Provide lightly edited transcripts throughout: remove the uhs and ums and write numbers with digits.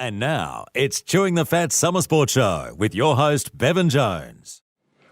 And now, it's Chewing the Fat Summer Sport Show with your host, Bevan Jones.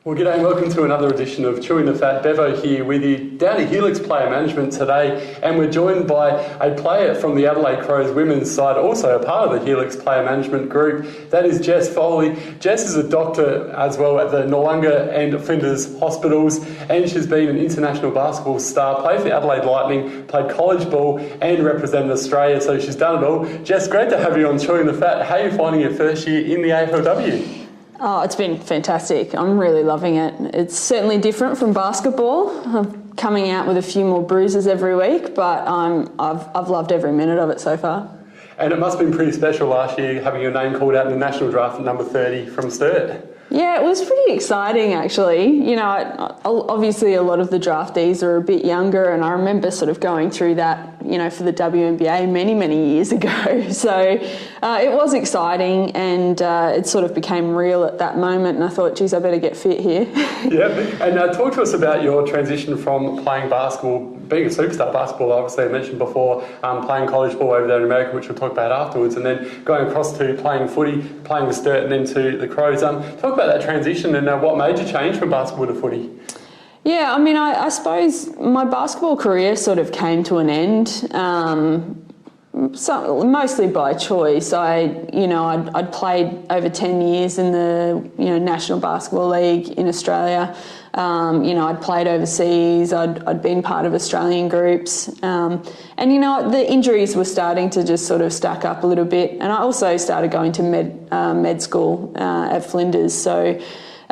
Well, g'day and welcome to another edition of Chewing the Fat. Bevo here with you down at Helix Player Management today, and we're joined by a player from the Adelaide Crows women's side, also a part of the Helix Player Management group. That is Jess Foley. Jess is a doctor as well at the Noarlunga and Flinders hospitals, and she's been an international basketball star, played for Adelaide Lightning, played college ball and represented Australia, so she's done it all. Jess, great to have you on Chewing the Fat. How are you finding your first year in the AFLW? Oh, it's been fantastic. I'm really loving it. It's certainly different from basketball. I'm coming out with a few more bruises every week, but I've loved every minute of it so far. And it must have been pretty special last year having your name called out in the national draft at number 30 from Sturt. Yeah, it was pretty exciting actually. You know, obviously a lot of the draftees are a bit younger, and I remember sort of going through that, you know, for the WNBA many years ago. So it was exciting, and it sort of became real at that moment, and I thought, geez, I better get fit here. Yeah, and talk to us about your transition from playing basketball, being a superstar basketball, obviously I mentioned before, playing college ball over there in America, which we'll talk about afterwards, and then going across to playing footy, playing with Sturt, and then to the Crows. Talk about that transition and what made you change from basketball to footy. Yeah, I mean, I suppose my basketball career sort of came to an end, mostly by choice. I'd played over 10 years in the National Basketball League in Australia. I'd played overseas. I'd been part of Australian groups, and the injuries were starting to just sort of stack up a little bit. And I also started going to med school at Flinders, so.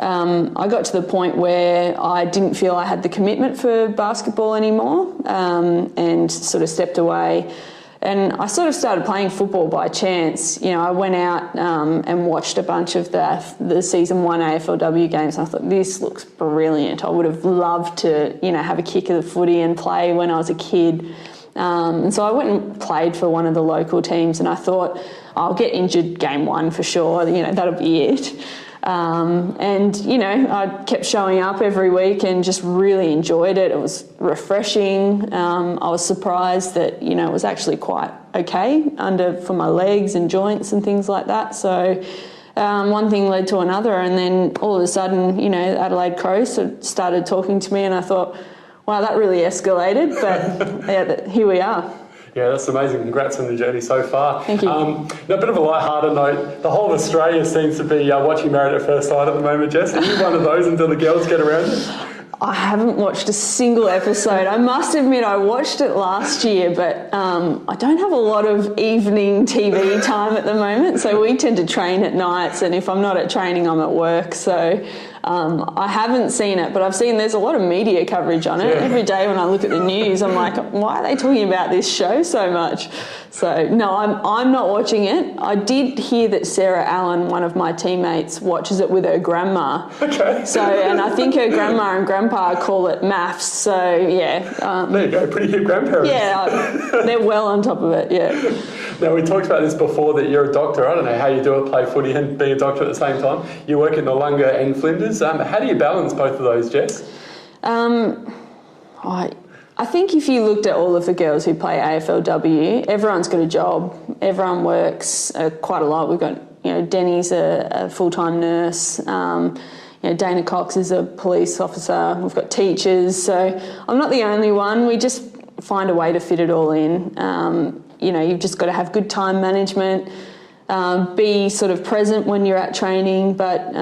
I got to the point where I didn't feel I had the commitment for basketball anymore, and sort of stepped away. And I sort of started playing football by chance. You know, I went out and watched a bunch of the season 1 AFLW games. And I thought, this looks brilliant. I would have loved to, have a kick of the footy and play when I was a kid. And so I went and played for one of the local teams, and I thought, I'll get injured game 1 for sure. That'll be it. I kept showing up every week and just really enjoyed it. It was refreshing. I was surprised that, it was actually quite okay for my legs and joints and things like that. So one thing led to another, and then all of a sudden, Adelaide Crows started talking to me, and I thought, wow, that really escalated, but yeah, here we are. Yeah, that's amazing. Congrats on the journey so far. Thank you. Now, a bit of a light-hearted note, the whole of Australia seems to be watching Married at First Sight at the moment, Jess. Are you one of those until the girls get around it? I haven't watched a single episode. I must admit I watched it last year, but I don't have a lot of evening TV time at the moment, so we tend to train at nights, and if I'm not at training, I'm at work. So I haven't seen it, but I've seen there's a lot of media coverage on it. Yeah. Every day when I look at the news, I'm like, why are they talking about this show so much? So no, I'm not watching it. I did hear that Sarah Allen, one of my teammates, watches it with her grandma. Okay. So, and I think her grandma and grandpa call it maths. So yeah. There you go, pretty hip grandparents. Yeah, they're well on top of it. Yeah. Now, we talked about this before, that you're a doctor. I don't know how you do it, play footy and be a doctor at the same time. You work at Noarlunga and Flinders. How do you balance both of those, Jess? I think if you looked at all of the girls who play AFLW, everyone's got a job. Everyone works quite a lot. We've got, Denny's a full-time nurse. Dana Cox is a police officer. We've got teachers. So I'm not the only one. We just find a way to fit it all in. You've just got to have good time management, be sort of present when you're at training, but,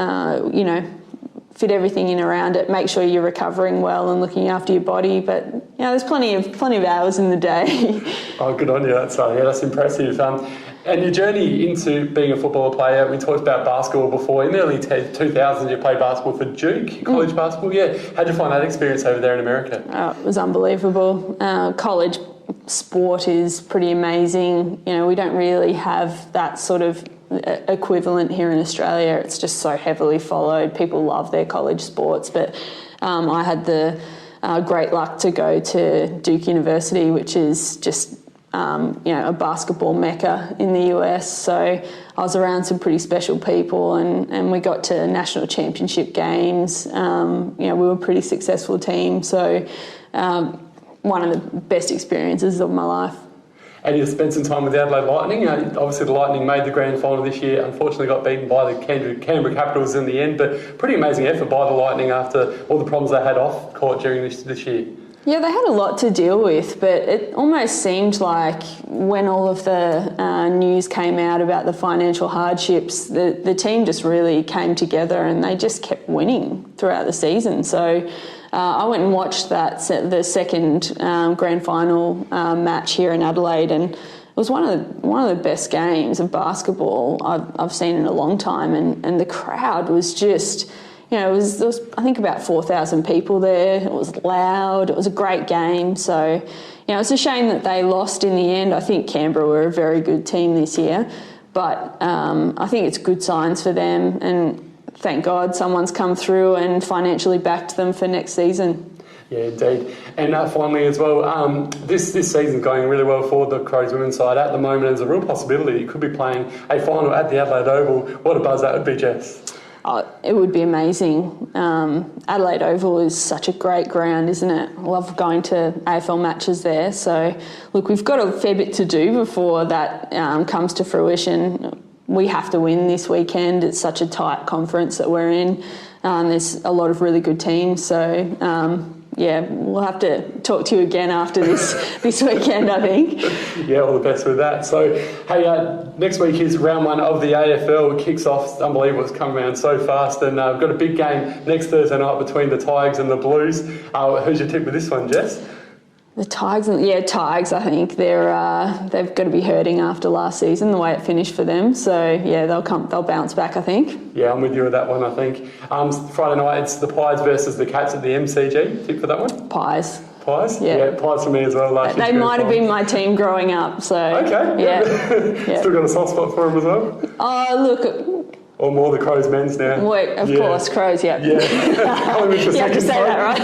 fit everything in around it, make sure you're recovering well and looking after your body. But, there's plenty of hours in the day. Oh, good on you. That's impressive. And your journey into being a football player, we talked about basketball before. In the early 2000s, you played basketball for Duke, college basketball. Yeah. How'd you find that experience over there in America? It was unbelievable. College sport is pretty amazing. We don't really have that sort of equivalent here in Australia. It's just so heavily followed. People love their college sports, but I had the great luck to go to Duke University, which is just a basketball mecca in the US. So I was around some pretty special people, and we got to national championship games. We were a pretty successful team. So one of the best experiences of my life. And you spent some time with the Adelaide Lightning. Obviously, the Lightning made the grand final this year. Unfortunately, got beaten by the Canberra Capitals in the end. But pretty amazing effort by the Lightning after all the problems they had off court during this year. Yeah, they had a lot to deal with, but it almost seemed like when all of the news came out about the financial hardships, the team just really came together and they just kept winning throughout the season. So I went and watched the second grand final match here in Adelaide, and it was one of the best games of basketball I've seen in a long time, and the crowd was just... there was I think about 4,000 people there. It was loud. It was a great game. So, it's a shame that they lost in the end. I think Canberra were a very good team this year, but I think it's good signs for them. And thank God someone's come through and financially backed them for next season. Yeah, indeed. And finally as well, this season's going really well for the Crows women's side. At the moment, there's a real possibility you could be playing a final at the Adelaide Oval. What a buzz that would be, Jess. Oh, it would be amazing. Adelaide Oval is such a great ground, isn't it? I love going to AFL matches there. So, look, we've got a fair bit to do before that comes to fruition. We have to win this weekend. It's such a tight conference that we're in. There's a lot of really good teams. So, we'll have to talk to you again after this weekend, I think. Yeah, all the best with that. So, hey, next week is round 1 of the AFL. It kicks off. It's unbelievable. It's come around so fast. And we've got a big game next Thursday night between the Tigers and the Blues. Who's your tip with this one, Jess? The Tigers, I think they've got to be hurting after last season, the way it finished for them. So they'll bounce back, I think. Yeah, I'm with you with that one, I think. Friday night, it's the Pies versus the Cats at the MCG. Tip for that one? Pies. Pies? Yeah, Pies for me as well. They might have been my team growing up, so... Okay. Yeah. Still got a soft spot for them as well? Oh, look... Or more the Crows men's now. Wait, of course, Crows, yeah. Yeah. You have to say that, right?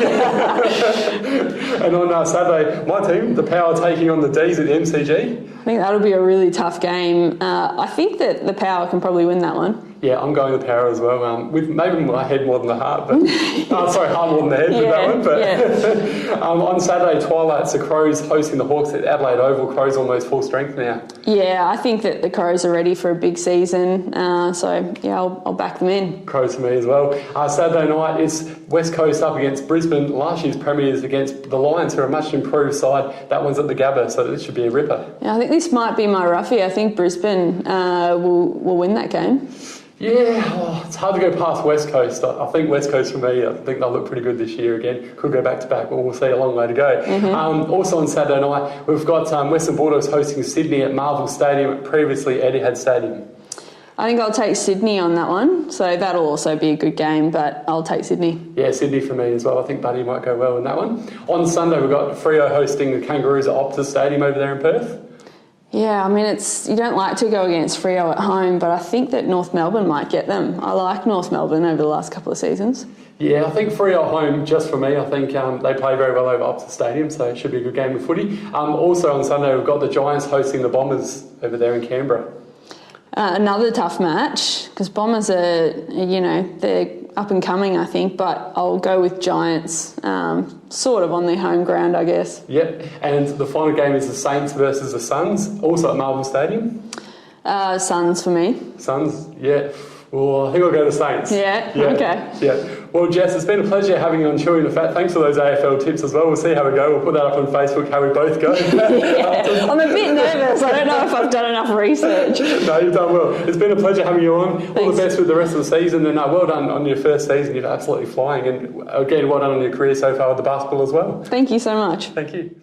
And on Saturday, my team, the Power, taking on the D's at the MCG. I think that'll be a really tough game. I think that the Power can probably win that one. Yeah, I'm going the Power as well. With maybe my head more than the heart, but heart more than the head with that one. But on Saturday twilight, it's the Crows hosting the Hawks at Adelaide Oval. Crows almost full strength now. Yeah, I think that the Crows are ready for a big season. I'll back them in. Crows for me as well. Saturday night, it's West Coast up against Brisbane. Last year's premiers against the Lions, who are a much improved side. That one's at the Gabba, so this should be a ripper. Yeah, I think this might be my roughie. I think Brisbane will win that game. Yeah, it's hard to go past West Coast. I think West Coast for me, I think they'll look pretty good this year again. Could go back to back, but we'll see, a long way to go. Mm-hmm. Also on Saturday night, we've got Western Bulldogs hosting Sydney at Marvel Stadium, previously Etihad Stadium. I think I'll take Sydney on that one, so that'll also be a good game, but I'll take Sydney. Yeah, Sydney for me as well. I think Buddy might go well in that one. On Sunday, we've got Freo hosting the Kangaroos at Optus Stadium over there in Perth. Yeah, I mean, you don't like to go against Freo at home, but I think that North Melbourne might get them. I like North Melbourne over the last couple of seasons. Yeah, I think Freo at home, just for me, I think they play very well over Optus Stadium, so it should be a good game of footy. Also on Sunday, we've got the Giants hosting the Bombers over there in Canberra. Another tough match, because Bombers are, they're up and coming, I think, but I'll go with Giants, sort of on their home ground, I guess. Yep, and the final game is the Saints versus the Suns, also at Marvel Stadium. Suns for me. Suns, yeah. Well, I think I'll go to Saints. Yeah, okay. Yeah. Well, Jess, it's been a pleasure having you on Chewing the Fat. Thanks for those AFL tips as well. We'll see how we go. We'll put that up on Facebook, how we both go. Yeah. I'm a bit nervous. I don't know if I've done enough research. No, you've done well. It's been a pleasure having you on. Thanks. All the best with the rest of the season. And well done on your first season. You're absolutely flying. And again, well done on your career so far with the basketball as well. Thank you so much. Thank you.